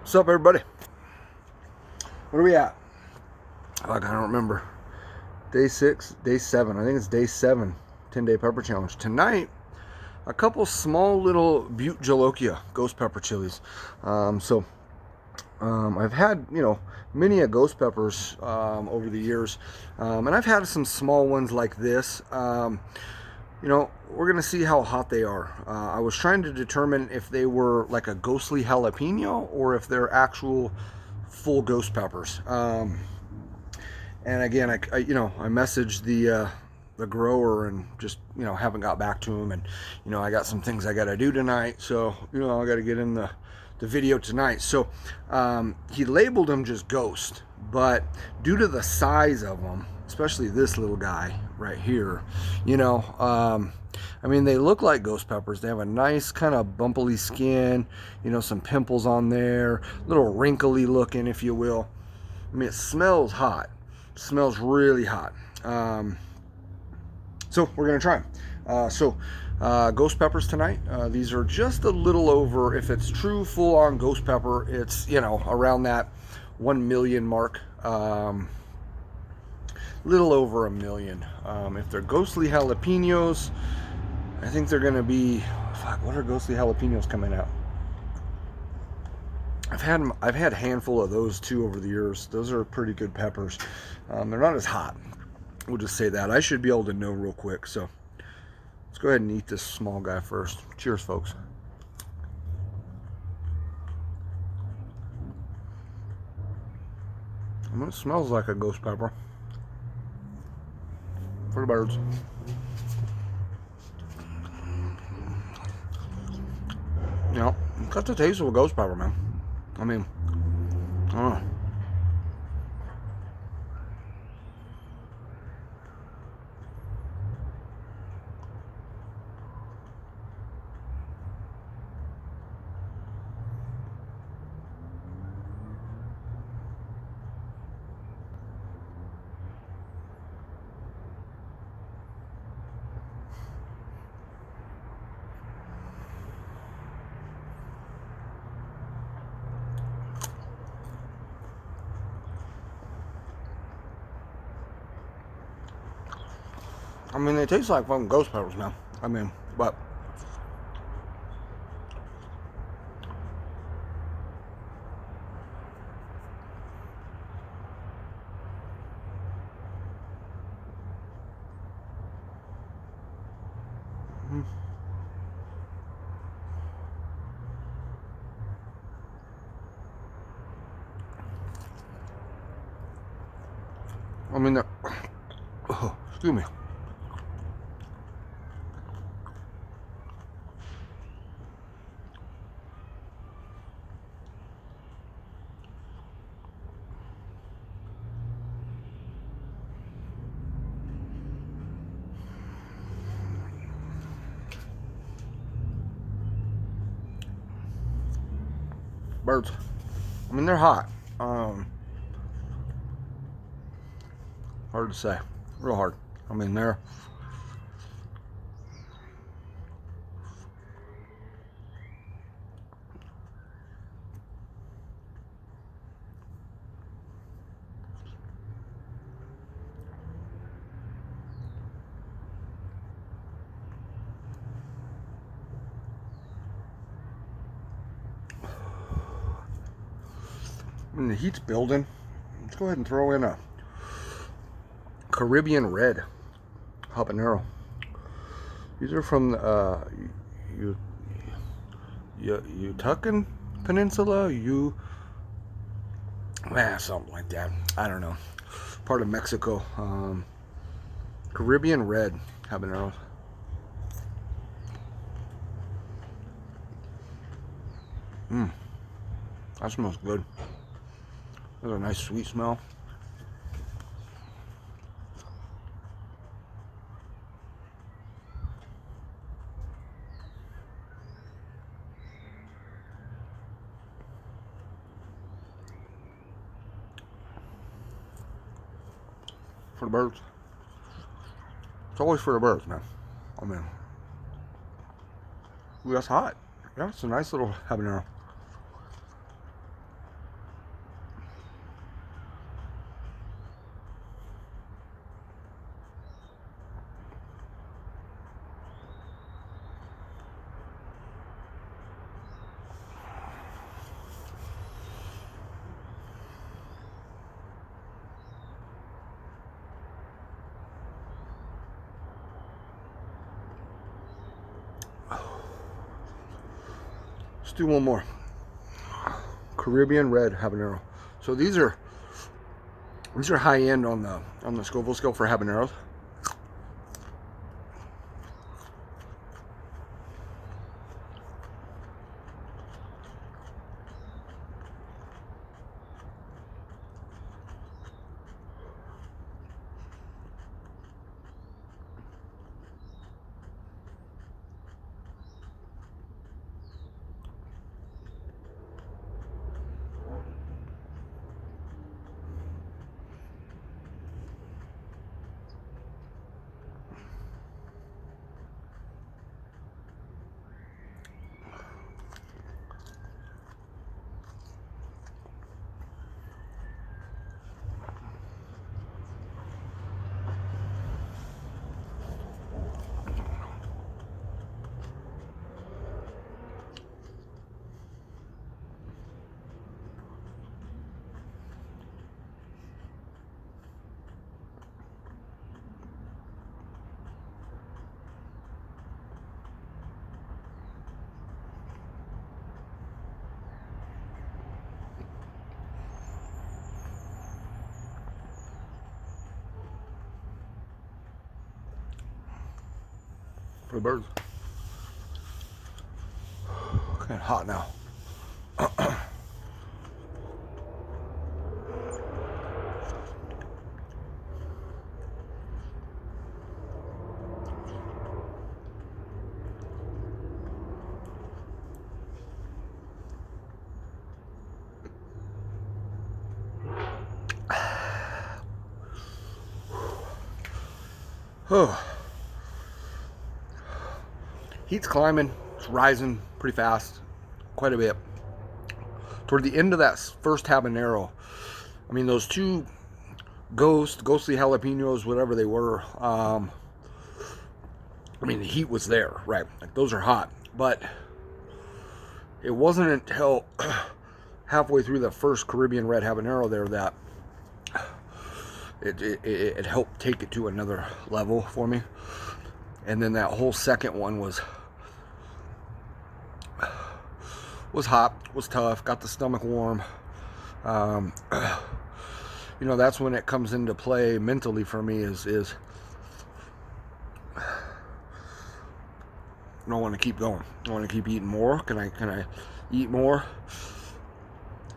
What's up, everybody? What are we at? Like, I don't remember. Day 6, day 7. I think it's day 7, 10-day pepper challenge. Tonight, a couple small little Butte Jalapeño ghost pepper chilies. I've had, many a ghost peppers over the years. And I've had some small ones like this. We're going to see how hot they are. I was trying to determine if they were like a ghostly jalapeno or if they're actual full ghost peppers. And again, I messaged the grower and just, haven't got back to him. And, I got some things I got to do tonight. So, I got to get in the video tonight. So he labeled them just ghost. But due to the size of them, especially this little guy right here, they look like ghost peppers. They have a nice kind of bumpily skin, some pimples on there, a little wrinkly looking, if you will. It smells hot. It smells really hot. So we're going to try them. Ghost peppers tonight. These are just a little over, if it's true full-on ghost pepper, it's, around that 1 million mark. Little over 1 million. If they're ghostly jalapenos, I think they're going to be, what are ghostly jalapenos coming out? I've had a handful of those too over the years. Those are pretty good peppers. They're not as hot. We'll just say that. I should be able to know real quick. So let's go ahead and eat this small guy first. Cheers, folks. It smells like a ghost pepper. For the birds. It's got the taste of a ghost pepper, man. I don't know. They taste like fucking ghost peppers, man. But excuse me. Birds. They're hot. Hard to say. Real hard. They're... the heat's building. Let's go ahead and throw in a Caribbean red habanero. These are from Yucatan Peninsula. Something like that. I don't know. Part of Mexico. Caribbean red habaneros. That smells good. There's a nice sweet smell. For the birds. It's always for the birds, man. Ooh, that's hot. Yeah, it's a nice little habanero. do one more. Caribbean red habanero. So these are high end on the Scoville scale for habaneros. For the birds. Kind of hot now. Oh. Heat's climbing, it's rising pretty fast, quite a bit. Toward the end of that first habanero, I mean, those two ghostly jalapeños, whatever they were, I mean, the heat was there, right? Like, those are hot, but it wasn't until halfway through the first Caribbean red habanero there that it helped take it to another level for me. And then that whole second one was hot, was tough, got the stomach warm. You know, that's when it comes into play mentally for me is I want to keep going. I want to keep eating more. Can I eat more?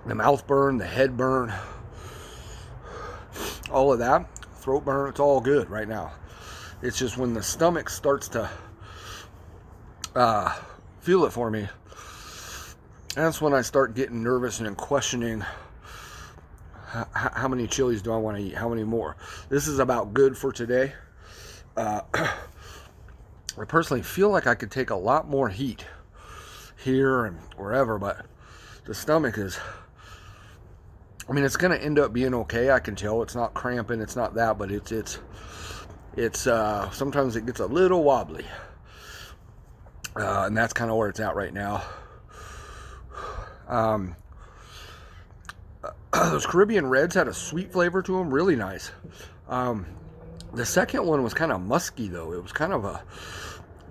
The mouth burn, the head burn, all of that, throat burn, it's all good right now. It's just when the stomach starts to feel it for me, that's when I start getting nervous and questioning how many chilies do I want to eat? How many more? This is about good for today. I personally feel like I could take a lot more heat here and wherever, but the stomach is, I mean, it's going to end up being okay. I can tell it's not cramping, it's not that, but it's sometimes it gets a little wobbly, and that's kind of where it's at right now. Those Caribbean reds had a sweet flavor to them, really nice. The second one was kind of musky though. It was kind of a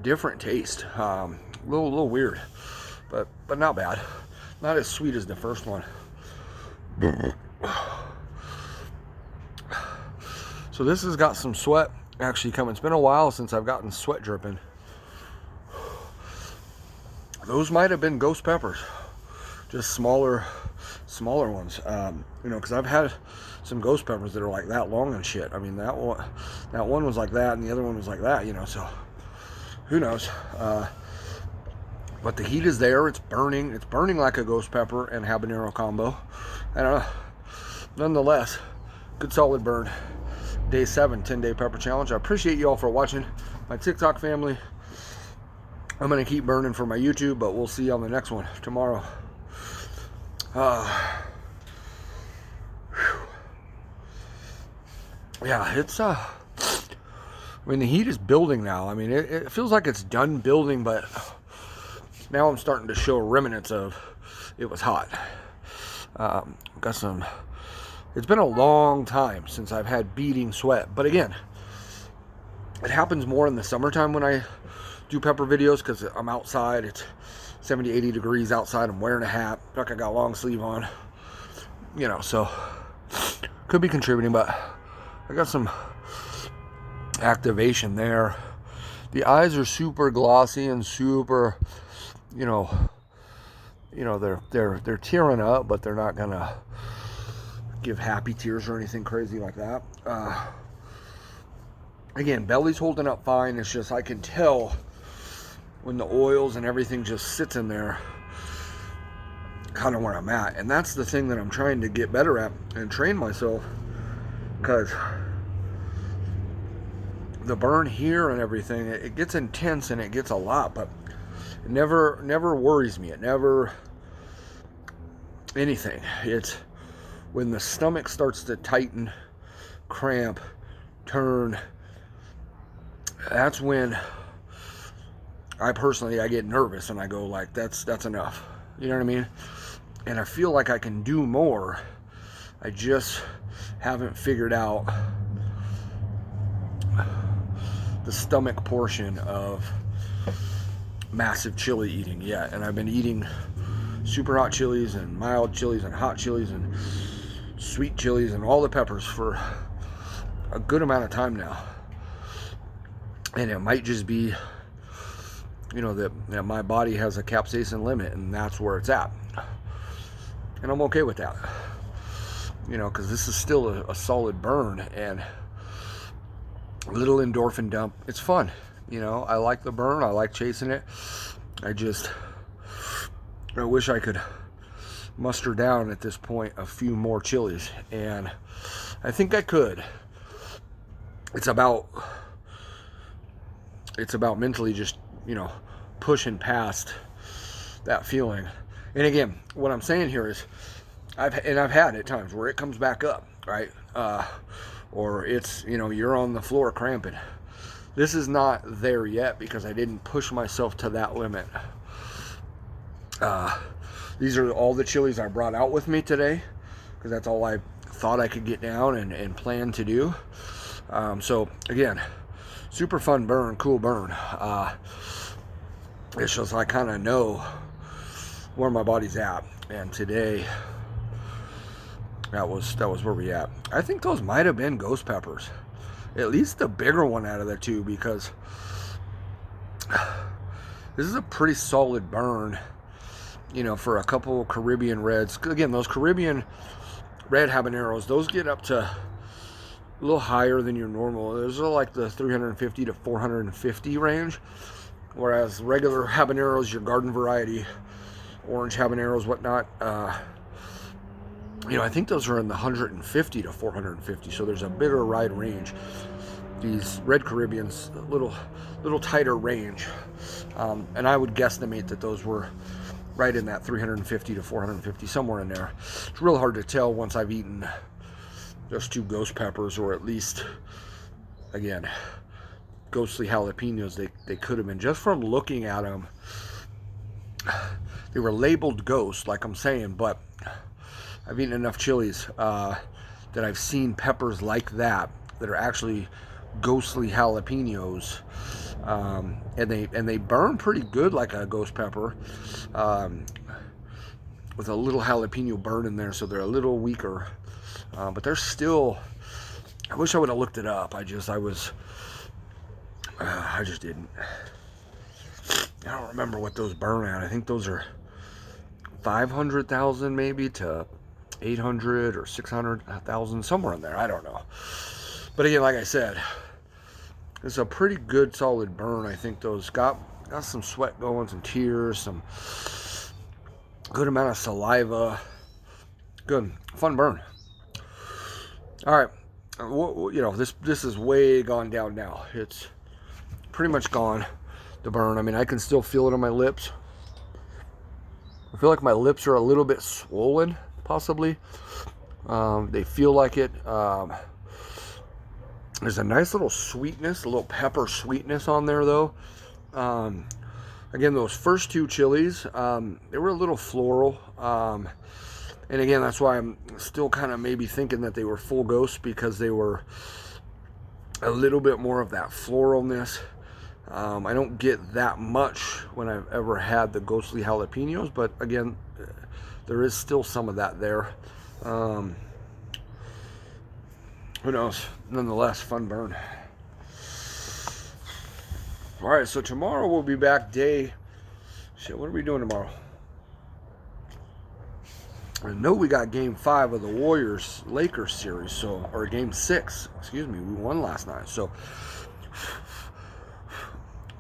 different taste, a little weird, but not bad. Not as sweet as the first one. So this has got some sweat actually coming. It's been a while since I've gotten sweat dripping. Those might have been ghost peppers, just smaller ones. You know, because I've had some ghost peppers that are like that long and shit. I mean, that one was like that, and the other one was like that. You know, so who knows? But the heat is there. It's burning. It's burning like a ghost pepper and habanero combo. And nonetheless, good solid burn. Day 7, 10-day pepper challenge. I appreciate you all for watching. My TikTok family. I'm going to keep burning for my YouTube, but we'll see you on the next one tomorrow. Yeah, it's I mean, the heat is building now. I mean, it feels like it's done building, but now I'm starting to show remnants of it was hot. Got some. It's been a long time since I've had beating sweat, but again, it happens more in the summertime when I do pepper videos because I'm outside. It's 70, 80 degrees outside. I'm wearing a hat. Like I got a long sleeve on. You know, so could be contributing, but I got some activation there. The eyes are super glossy and super, you know, they're tearing up, but they're not gonna give happy tears or anything crazy like that. Again, belly's holding up fine. It's just I can tell when the oils and everything just sits in there, kind of where I'm at. And that's the thing that I'm trying to get better at and train myself, because the burn here and everything, it gets intense and it gets a lot, but it never worries me. It never anything. It's when the stomach starts to tighten, cramp, turn, that's when I get nervous and I go like, that's enough. You know what I mean? And I feel like I can do more. I just haven't figured out the stomach portion of massive chili eating yet. And I've been eating super hot chilies and mild chilies and hot chilies and sweet chilies and all the peppers for a good amount of time now. And it might just be, you know, that my body has a capsaicin limit, and that's where it's at. And I'm okay with that. You know, because this is still a solid burn and a little endorphin dump. It's fun. You know, I like the burn. I like chasing it. I wish I could muster down at this point a few more chilies. And I think I could. It's about mentally just, you know, pushing past that feeling. And again, what I'm saying here is I've had at times where it comes back up, right? Or it's, you know, you're on the floor cramping. This is not there yet because I didn't push myself to that limit. These are all the chilies I brought out with me today, because that's all I thought I could get down and plan to do. So again, super fun burn, cool burn. It's just I kind of know where my body's at, and today that was where we at. I think those might have been ghost peppers, at least the bigger one out of the two, because this is a pretty solid burn, you know, for a couple Caribbean reds. Again, those Caribbean red habaneros, those get up to a little higher than your normal. Those are like the 350 to 450 range, whereas regular habaneros, your garden variety orange habaneros, whatnot, you know, I think those are in the 150 to 450, so there's a bigger wide range. These red Caribbeans, a little tighter range, and I would guesstimate that those were right in that 350 to 450, somewhere in there. It's real hard to tell once I've eaten those two ghost peppers, or at least, again, ghostly jalapenos. They could have been, just from looking at them. They were labeled ghost, like I'm saying, but I've eaten enough chilies that I've seen peppers like that are actually ghostly jalapenos, and they burn pretty good like a ghost pepper, with a little jalapeno burn in there, so they're a little weaker, but they're still. I wish I would have looked it up. I just didn't. I don't remember what those burn at. I think those are 500,000 maybe to 800 or 600,000, somewhere in there. I don't know. But again, like I said, it's a pretty good solid burn. I think those got some sweat going, some tears, some good amount of saliva. Good, fun burn. All right, you know, this is way gone down now. It's pretty much gone, the burn. I mean, I can still feel it on my lips. I feel like my lips are a little bit swollen, possibly. They feel like it. There's a nice little sweetness, a little pepper sweetness on there, though. Again, those first two chilies, they were a little floral. And again, that's why I'm still kind of maybe thinking that they were full ghost, because they were a little bit more of that floralness. I don't get that much when I've ever had the Ghostly Jalapeños, but again, there is still some of that there. Who knows? Nonetheless, fun burn. All right, so tomorrow we'll be back what are we doing tomorrow? I know we got game 5 of the Warriors-Lakers series, or game 6, excuse me, we won last night. So,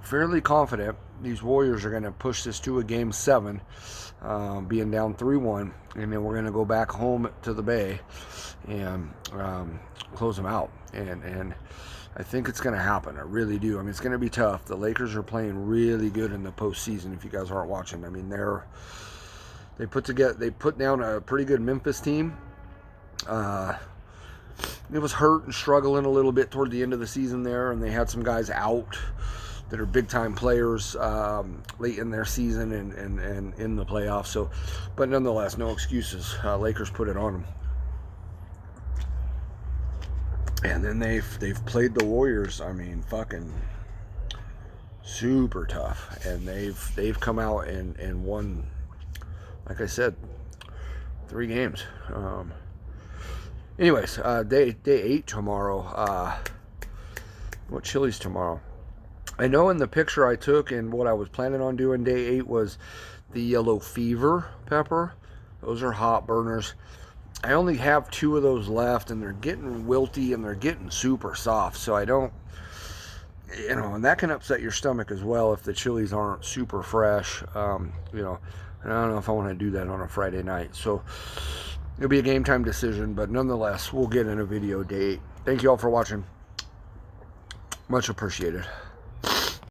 fairly confident these Warriors are going to push this to a game 7, being down 3-1, and then we're going to go back home to the Bay and close them out. And I think it's going to happen. I really do. I mean, it's going to be tough. The Lakers are playing really good in the postseason. If you guys aren't watching, I mean, they put down a pretty good Memphis team. It was hurt and struggling a little bit toward the end of the season there, and they had some guys out that are big-time players late in their season and in the playoffs. So, but nonetheless, no excuses. Lakers put it on them. And then they've played the Warriors. I mean, fucking super tough, and they've come out and won. Like I said, 3 games. Anyways, day 8 tomorrow. What chili's tomorrow? I know in the picture I took and what I was planning on doing day 8 was the yellow fever pepper. Those are hot burners. I only have 2 of those left, and they're getting wilty and they're getting super soft. So I don't, and that can upset your stomach as well if the chilies aren't super fresh. And I don't know if I want to do that on a Friday night. So it'll be a game time decision, but nonetheless, we'll get in a video day 8. Thank you all for watching. Much appreciated.